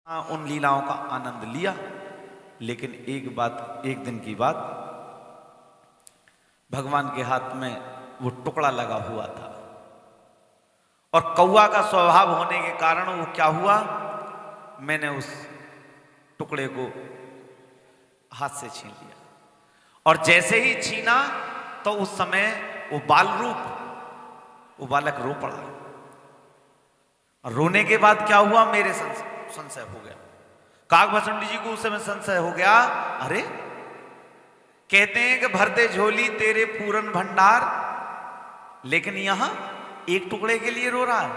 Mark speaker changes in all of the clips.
Speaker 1: उन लीलाओं का आनंद लिया। लेकिन एक दिन की बात, भगवान के हाथ में वो टुकड़ा लगा हुआ था और कौवा का स्वभाव होने के कारण वो क्या हुआ, मैंने उस टुकड़े को हाथ से छीन लिया और जैसे ही छीना तो उस समय वो वो बालक रो पड़ा और रोने के बाद क्या हुआ, मेरे संशय हो गया। काकभस्मुंडी जी को उस समय संशय हो गया, अरे कहते हैं कि भर दे झोली तेरे पूरन भंडार, लेकिन यहां एक टुकड़े के लिए रो रहा है,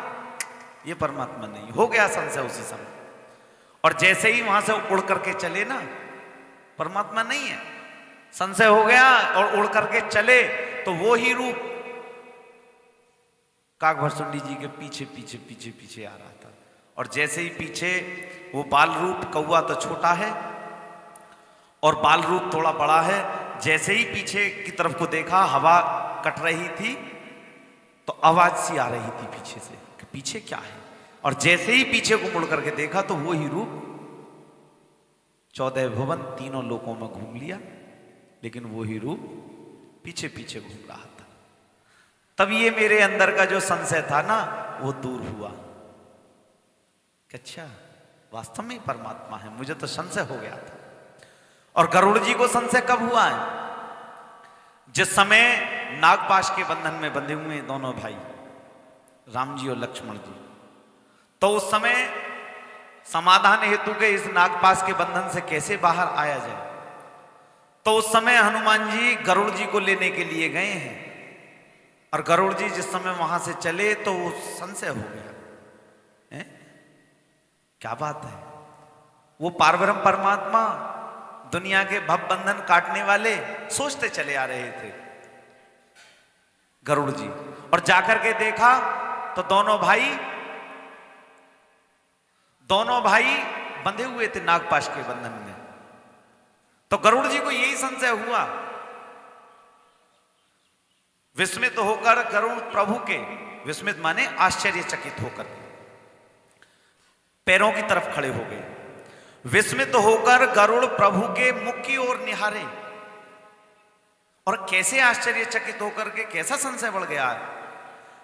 Speaker 1: ये परमात्मा नहीं। हो गया संशय उसी समय। और जैसे ही वहां से उड़ करके चले ना, परमात्मा नहीं है, संशय हो गया और उड़ करके चले तो वो ही रूप काकभस्मुंडी जी के पीछे पीछे पीछे पीछे आ रहा था। और जैसे ही पीछे वो बाल रूप, कौवा तो छोटा है और बाल रूप थोड़ा बड़ा है, जैसे ही पीछे की तरफ को देखा, हवा कट रही थी तो आवाज सी आ रही थी पीछे से कि पीछे क्या है। और जैसे ही पीछे को मुड़ करके देखा तो वो ही रूप 14 भुवन तीनों लोकों में घूम लिया, लेकिन वो ही रूप पीछे पीछे घूम रहा था। तब ये मेरे अंदर का जो संशय था ना, वो दूर हुआ कि अच्छा वास्तव में परमात्मा है, मुझे तो संशय हो गया था। और गरुड़ जी को संशय कब हुआ है, जिस समय नागपाश के बंधन में बंधे हुए दोनों भाई राम जी और लक्ष्मण जी, तो उस समय समाधान हेतु के इस नागपाश के बंधन से कैसे बाहर आया जाए, तो उस समय हनुमान जी गरुड़ जी को लेने के लिए गए हैं और गरुड़ जी जिस समय वहां से चले तो वो संशय हो गया है? क्या बात है, वो पारब्रह्म परमात्मा दुनिया के भव बंधन काटने वाले सोचते चले आ रहे थे गरुड़ जी। और जाकर के देखा तो दोनों भाई बंधे हुए थे नागपाश के बंधन में। तो गरुड़ जी को यही संशय हुआ, विस्मित होकर गरुड़ प्रभु के, विस्मित माने आश्चर्यचकित होकर पैरों की तरफ खड़े हो गए। विस्मित होकर गरुड़ प्रभु के मुख की ओर निहारे। और कैसे आश्चर्यचकित होकर के कैसा संशय बढ़ गया है,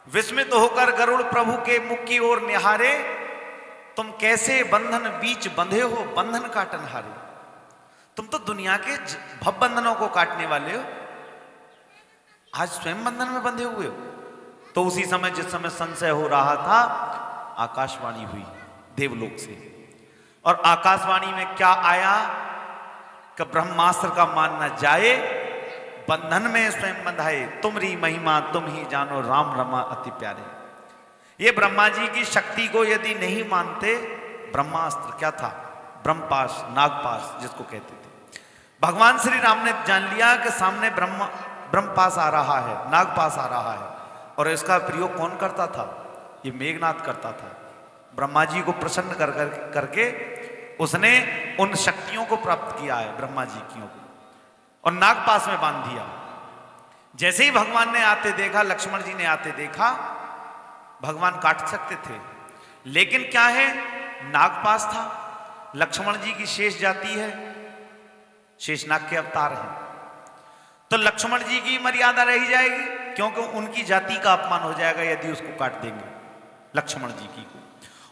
Speaker 1: विस्मित होकर गरुड़ प्रभु के मुख की ओर निहारे, तुम कैसे बंधन बीच बंधे हो बंधन काटन हारे। तुम तो दुनिया के भव बंधनों को काटने वाले हो, आज स्वयं बंधन में बंधे हुए हो। तो उसी समय जिस समय संशय हो रहा था, आकाशवाणी हुई देवलोक से। और आकाशवाणी में क्या आया कि ब्रह्मास्त्र का मान न जाए, बंधन में स्वयं बंधाए, तुमरी महिमा तुम ही जानो, राम रमा अति प्यारे। ये ब्रह्मा जी की शक्ति को यदि नहीं मानते, ब्रह्मास्त्र क्या था, ब्रह्मपाश, नागपाश जिसको कहते थे, भगवान श्री राम ने जान लिया कि सामने ब्रह्मपाश आ रहा है, नागपाश आ रहा है। और इसका प्रयोग कौन करता था, ये मेघनाथ करता था। ब्रह्मा जी को प्रसन्न करके उसने उन शक्तियों को प्राप्त किया है, ब्रह्मा जी की को, और नागपाश में बांध दिया। जैसे ही भगवान ने आते देखा, लक्ष्मण जी ने आते देखा, भगवान काट सकते थे, लेकिन क्या है, नागपाश था। लक्ष्मण जी की शेष जाति है, शेषनाग के अवतार हैं, तो लक्ष्मण जी की मर्यादा रह जाएगी, क्योंकि उनकी जाति का अपमान हो जाएगा यदि उसको काट देंगे लक्ष्मण जी की को।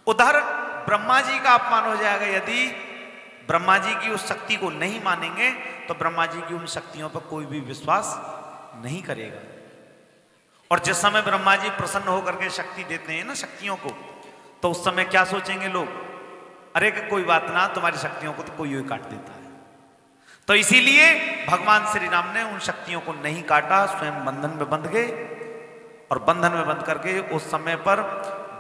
Speaker 1: उधर ब्रह्मा जी का अपमान हो जाएगा, यदि ब्रह्मा जी की उस शक्ति को नहीं मानेंगे तो ब्रह्मा जी की उन शक्तियों पर कोई भी विश्वास नहीं करेगा। और जिस समय ब्रह्मा जी प्रसन्न होकर के शक्ति देते हैं ना शक्तियों को, तो उस समय क्या सोचेंगे लोग, अरे कि कोई बात ना, तुम्हारी शक्तियों को तो कोई काट देता है। तो इसीलिए भगवान श्री राम ने उन शक्तियों को नहीं काटा, स्वयं बंधन में बंध गए। और बंधन में बंध करके उस समय पर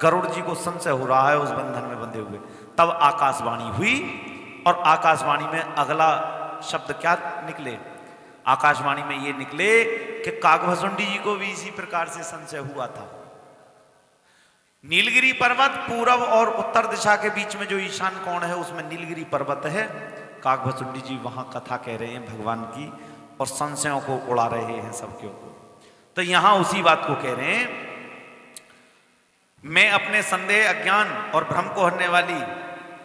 Speaker 1: गरुड़ जी को संशय हो रहा है उस बंधन में बंधे हुए, तब आकाशवाणी हुई। और आकाशवाणी में अगला शब्द क्या निकले, आकाशवाणी में ये निकले कि काकभस्मुंडी जी को भी इसी प्रकार से संशय हुआ था। नीलगिरी पर्वत पूर्व और उत्तर दिशा के बीच में जो ईशान कोण है, उसमें नीलगिरी पर्वत है। काकभस्मुंडी जी वहां कथा कह रहे हैं भगवान की और संशयों को उड़ा रहे हैं सबके ऊपर। तो यहां उसी बात को कह रहे हैं, मैं अपने संदेह, अज्ञान और भ्रम को हरने वाली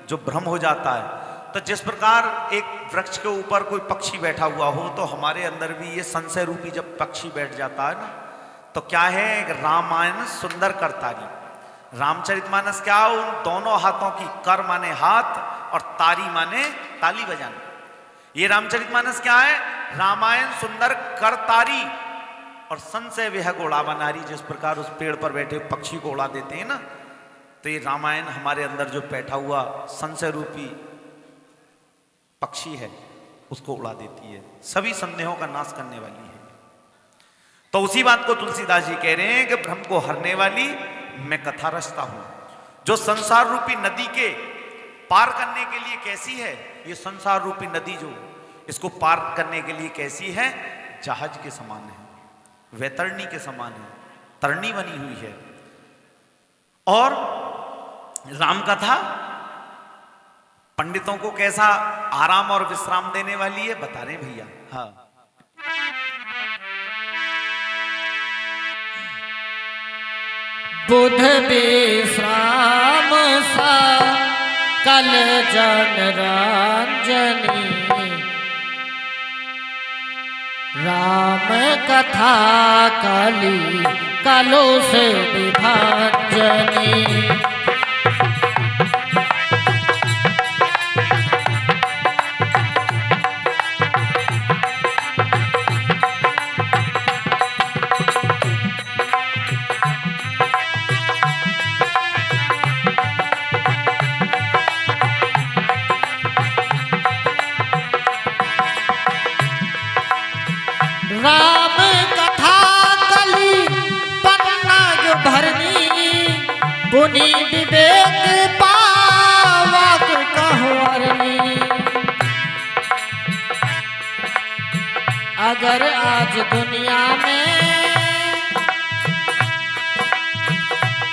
Speaker 1: जो भ्रम हो जाता है। तो जिस प्रकार एक वृक्ष के ऊपर कोई पक्षी बैठा हुआ हो, तो हमारे अंदर भी ये संशय रूपी जब पक्षी बैठ जाता है ना, तो क्या है, एक रामायण सुंदर करतारी। रामचरितमानस क्या, उन दोनों हाथों की, कर माने हाथ और तारी माने ताली बजाना। ये रामचरितमानस क्या है, रामायण सुंदर करतारी और संशय विहग उड़ावा नारी। जिस प्रकार उस पेड़ पर बैठे पक्षी को उड़ा देते हैं ना, तो ये रामायण हमारे अंदर जो बैठा हुआ संशय रूपी पक्षी है उसको उड़ा देती है, सभी संदेहों का नाश करने वाली है। तो उसी बात को तुलसीदास जी कह रहे हैं कि भ्रम को हरने वाली मैं कथा रचता हूं। जो संसार रूपी नदी के पार करने के लिए कैसी है, ये संसार रूपी नदी जो इसको पार करने के लिए कैसी है, जहाज के समान है, वैतरणी के समान है, तरणी बनी हुई है। और राम कथा पंडितों को कैसा आराम और विश्राम देने वाली है, बता रहे भैया। हाँ,
Speaker 2: बुध विश्राम सा कल जन रंजनी, राम कथा कली कलो से विभाजनी। राम कथा कली पन्नग भरनी, पुनि विवेक पावक कहवरनी। अगर आज दुनिया में,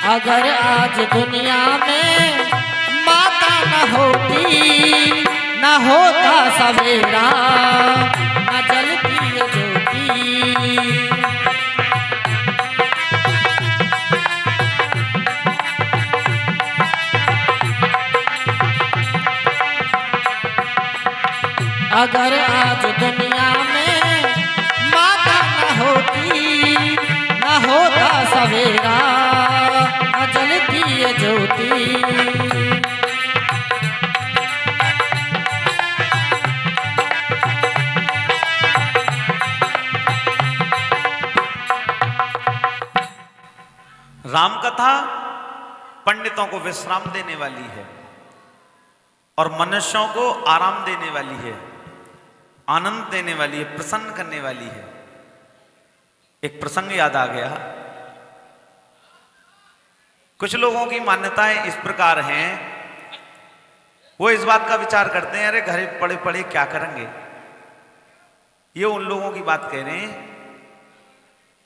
Speaker 2: अगर आज दुनिया में माता न होती, न होता सवेरा, न जलती ज्योति। अगर आज दुनिया में माता न होती, न होता सवेरा, न जलती ज्योति।
Speaker 1: राम कथा पंडितों को विश्राम देने वाली है और मनुष्यों को आराम देने वाली है, आनंद देने वाली है, प्रसन्न करने वाली है। एक प्रसंग याद आ गया। कुछ लोगों की मान्यताएं इस प्रकार हैं, वो इस बात का विचार करते हैं, अरे घरे पड़े पड़े क्या करेंगे। ये उन लोगों की बात कह रहे हैं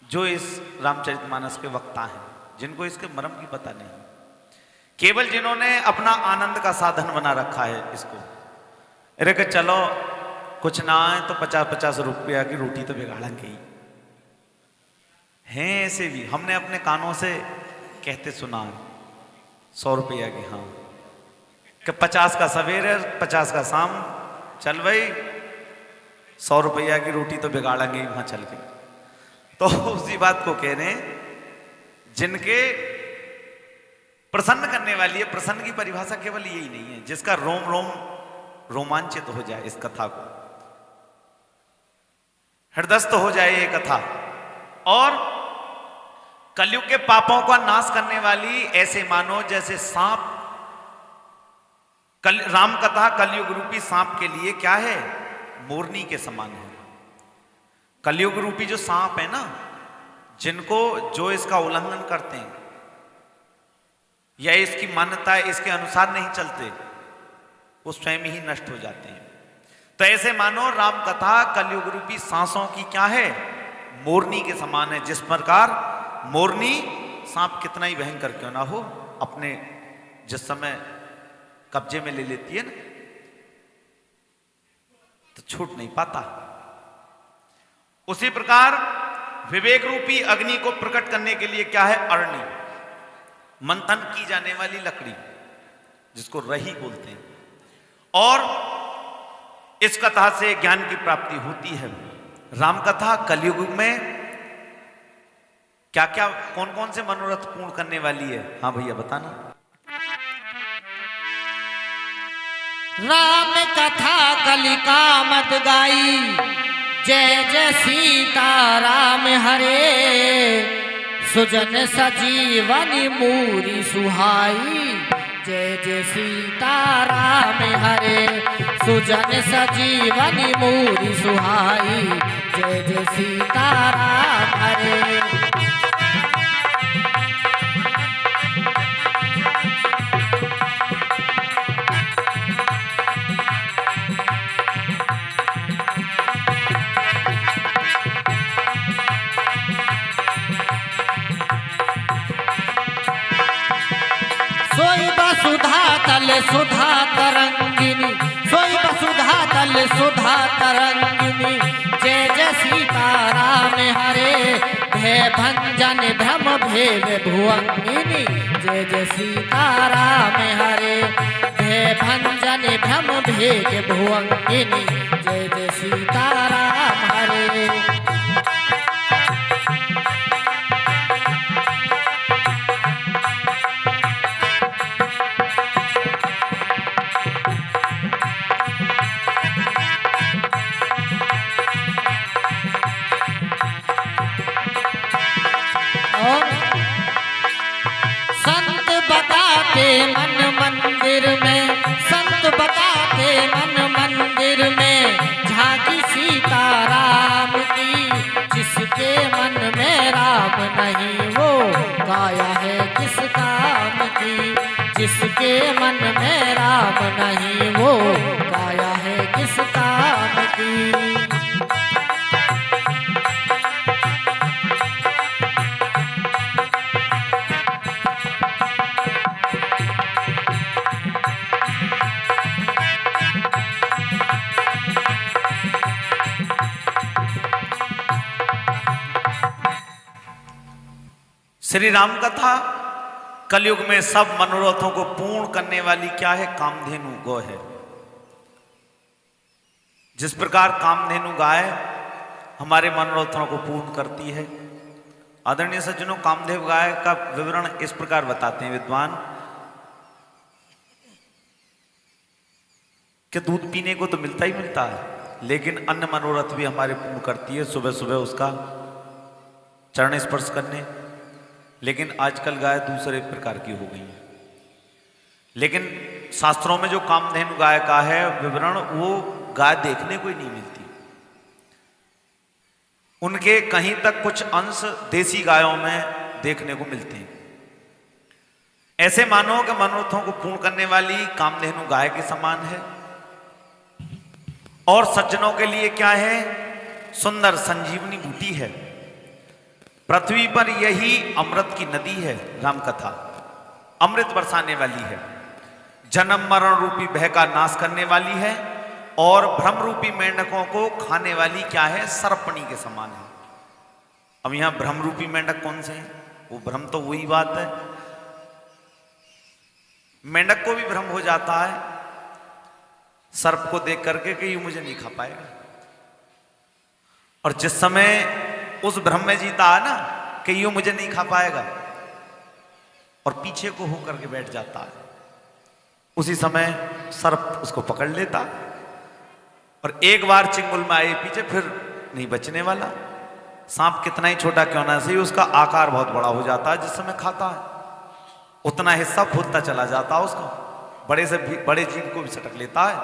Speaker 1: जो इस रामचरितमानस के वक्ता हैं, जिनको इसके मर्म की पता नहीं, केवल जिन्होंने अपना आनंद का साधन बना रखा है इसको। अरे कि चलो कुछ ना आए तो 50-50 रुपया की रोटी तो बिगाड़ेंगे ही। हैं ऐसे भी, हमने अपने कानों से कहते सुना 100 रुपया की, हाँ, कि 50 का सवेरे 50 का शाम, चल भाई 100 रुपया की रोटी तो बिगाड़ेंगे ही वहां चल के। तो उसी बात को कह रहे हैं जिनके प्रसन्न करने वाली है। प्रसन्न की परिभाषा केवल यही नहीं है, जिसका रोम रोम रोमांचित हो जाए, इस कथा को हृदयस्थ हो जाए ये कथा, और कलयुग के पापों का नाश करने वाली, ऐसे मानो जैसे सांप। राम कथा कलयुग रूपी सांप के लिए क्या है, मोरनी के समान है। कलयुग रूपी जो सांप है ना, जिनको जो इसका उल्लंघन करते हैं या इसकी मान्यता इसके अनुसार नहीं चलते, वो स्वयं ही नष्ट हो जाते हैं। तो ऐसे मानो राम कथा कलयुग रूपी सांसों की क्या है, मोरनी के समान है। जिस प्रकार मोरनी, सांप कितना ही भयंकर क्यों ना हो, अपने जिस समय कब्जे में ले लेती है ना, तो छूट नहीं पाता। उसी प्रकार विवेक रूपी अग्नि को प्रकट करने के लिए क्या है, अरणी, मंथन की जाने वाली लकड़ी। जिसको रही बोलते हैं। और इस कथा से ज्ञान की प्राप्ति होती है। राम कथा कलयुग में क्या क्या कौन कौन से मनोरथ पूर्ण करने वाली है? हाँ भैया बताना।
Speaker 2: राम कथा कलिका मत गाई, जय जय सीता राम हरे। सुजन सजीवनी मूरी सुहाई, जय जय सीता राम हरे। सुजन सजीवनी मूरी सुहाई, जय जय सीता राम हरे। सोई वसुधा तल सुधा तरंगिनी, सोई वसुधा तल सुधा तरंगिनी, जय जय सीता राम हरे। भय भंजन भ्रम भेद भुवंगिनी, जय जय सीता राम हरे। भय भंजन भ्रम भेद भुवंगिनी, जय जय सीता राम हरे। संत बताते मन मंदिर में, संत बताते मन मंदिर में, झांकी सीता राम की। जिसके मन में राम नहीं वो काया है किस काम की। जिसके मन में राम नहीं वो काया है किस काम की।
Speaker 1: श्री राम कथा कलयुग में सब मनोरथों को पूर्ण करने वाली क्या है? कामधेनु गौ है। जिस प्रकार कामधेनु गाय हमारे मनोरथों को पूर्ण करती है। आदरणीय सज्जनों, कामदेव गाय का विवरण इस प्रकार बताते हैं विद्वान कि दूध पीने को तो मिलता ही मिलता है, लेकिन अन्य मनोरथ भी हमारे पूर्ण करती है। सुबह सुबह उसका चरण स्पर्श करने। लेकिन आजकल गाय दूसरे प्रकार की हो गई है। लेकिन शास्त्रों में जो कामधेनु गाय का है विवरण, वो गाय देखने को ही नहीं मिलती। उनके कहीं तक कुछ अंश देसी गायों में देखने को मिलते हैं। ऐसे मानो कि मनोरथों को पूर्ण करने वाली कामधेनु गाय के समान है। और सज्जनों के लिए क्या है? सुंदर संजीवनी बूटी है। पृथ्वी पर यही अमृत की नदी है। राम कथा अमृत बरसाने वाली है। जन्म मरण रूपी भय का नाश करने वाली है। और भ्रम रूपी मेंढकों को खाने वाली क्या है? सर्पणी के समान है। अब यहां भ्रम रूपी मेंढक कौन से हैं? वो भ्रम तो वही बात है, मेंढक को भी भ्रम हो जाता है सर्प को देख करके कि ये मुझे नहीं खा पाएगा। और जिस समय उस भ्रम में जीता है ना कि यूं मुझे नहीं खा पाएगा, और पीछे को होकर के बैठ जाता है, उसी समय सर्प उसको पकड़ लेता। और एक बार चिंगुल में आए पीछे, फिर नहीं बचने वाला। सांप कितना ही छोटा क्यों ना सही, उसका आकार बहुत बड़ा हो जाता है। जिस समय खाता है उतना हिस्सा फूलता चला जाता है उसका, बड़े से बड़े जीव को भी सटक लेता है।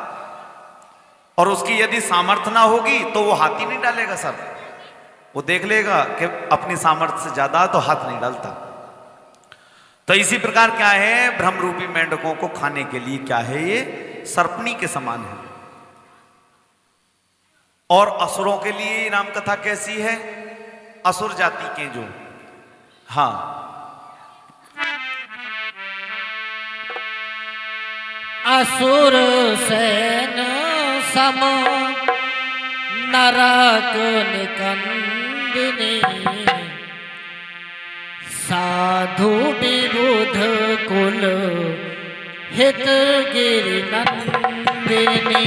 Speaker 1: और उसकी यदि सामर्थ्य ना होगी तो वो हाथ ही नहीं डालेगा सर्प। वो देख लेगा कि अपनी सामर्थ्य से ज्यादा तो हाथ नहीं डालता। तो इसी प्रकार क्या है, भ्रम रूपी मेंढकों को खाने के लिए क्या है? ये सर्पणी के समान है। और असुरों के लिए राम कथा कैसी है? असुर जाति के जो, हाँ,
Speaker 2: असुर सेन सम नरक निकंदिनी, साधु विबुध कुल हित गिरि नंदिनी।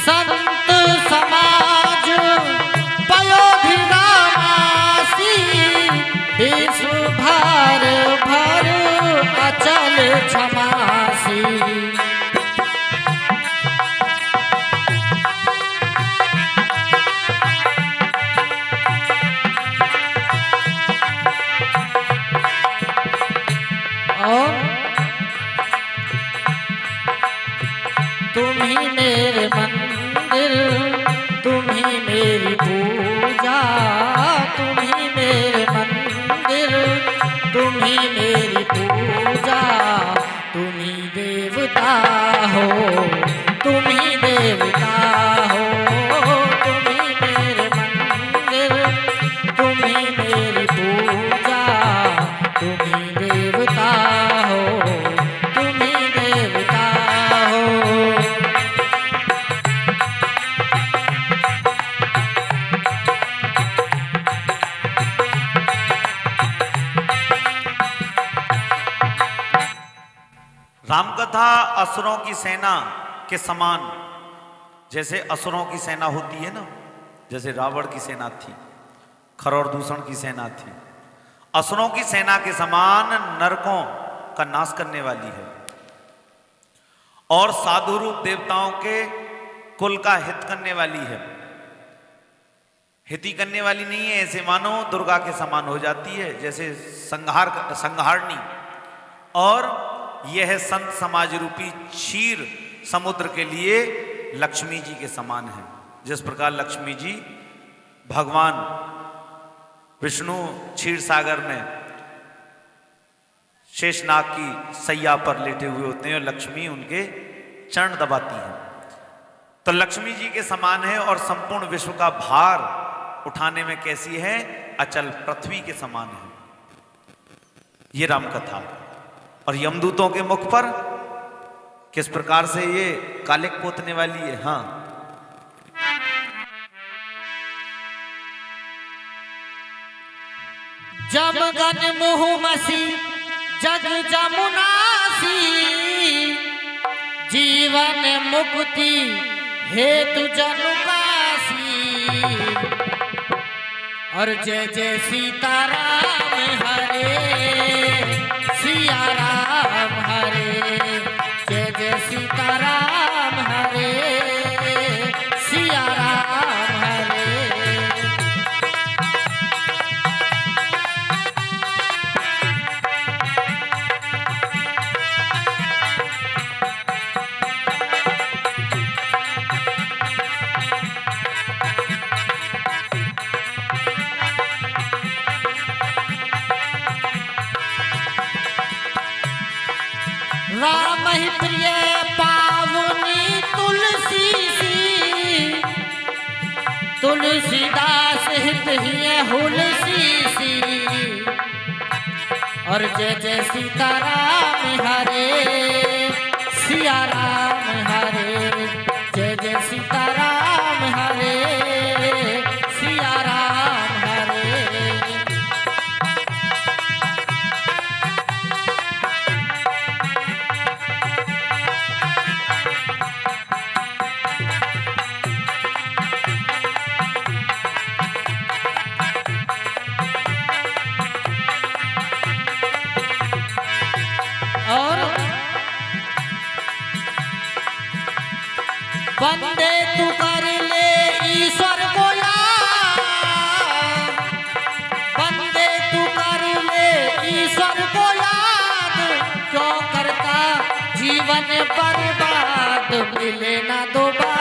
Speaker 2: संत समाज पयोधिरामासी, विश्व भर भर अचल क्षमासी। और तुम ही मेरे मंदिर, तुम ही मेरी पूजा, तुम ही मेरे मंदिर, तुम ही मेरी पूजा। तुम ही देवता हो, तुम ही देवता हो, तुम ही मेरे मंदिर, तुम ही मेरी पूजा। तुम ही देवता हो, तुम ही देवता हो।
Speaker 1: रामकथा असुरों की सेना के समान, जैसे असुरों की सेना होती है ना, जैसे रावण की सेना थी, खर और दूषण की सेना थी, असुरों की सेना के समान नरकों का नाश करने वाली है और साधु रूप देवताओं के कुल का हित करने वाली है। हित ही करने वाली नहीं है, ऐसे मानो दुर्गा के समान हो जाती है, जैसे संहारणी। और यह संत समाज रूपी क्षीर समुद्र के लिए लक्ष्मी जी के समान है। जिस प्रकार लक्ष्मी जी भगवान विष्णु क्षीर सागर में शेषनाग की सैया पर लेटे हुए होते हैं और लक्ष्मी उनके चरण दबाती हैं, तो लक्ष्मी जी के समान है। और संपूर्ण विश्व का भार उठाने में कैसी है? अचल पृथ्वी के समान है। ये राम कथा। और यमदूतों के मुख पर किस प्रकार से ये कालिक पोतने वाली है। हाँ,
Speaker 2: जमगन मुहुमसी जग जमुनासी, जीवन मुक्ति हेतु जनुकासी। और जय जय सीताराम हरे, सिया राम हरे। जय जय सीताराम हरे, सिया राम हरे। राम ही प्रिय पावनी तुलसी सी, तुलसीदास हित ही हुलसी सी। और जय जय सीताराम हरे, सिया राम हरे। जय जय सीताराम हरे, सिया राम हरे। और बंदे तू कर ले ईश्वर को याद, बंदे तू कर ले ईश्वर को याद। क्यों करता जीवन बर्बाद, मिले ना दोबारा।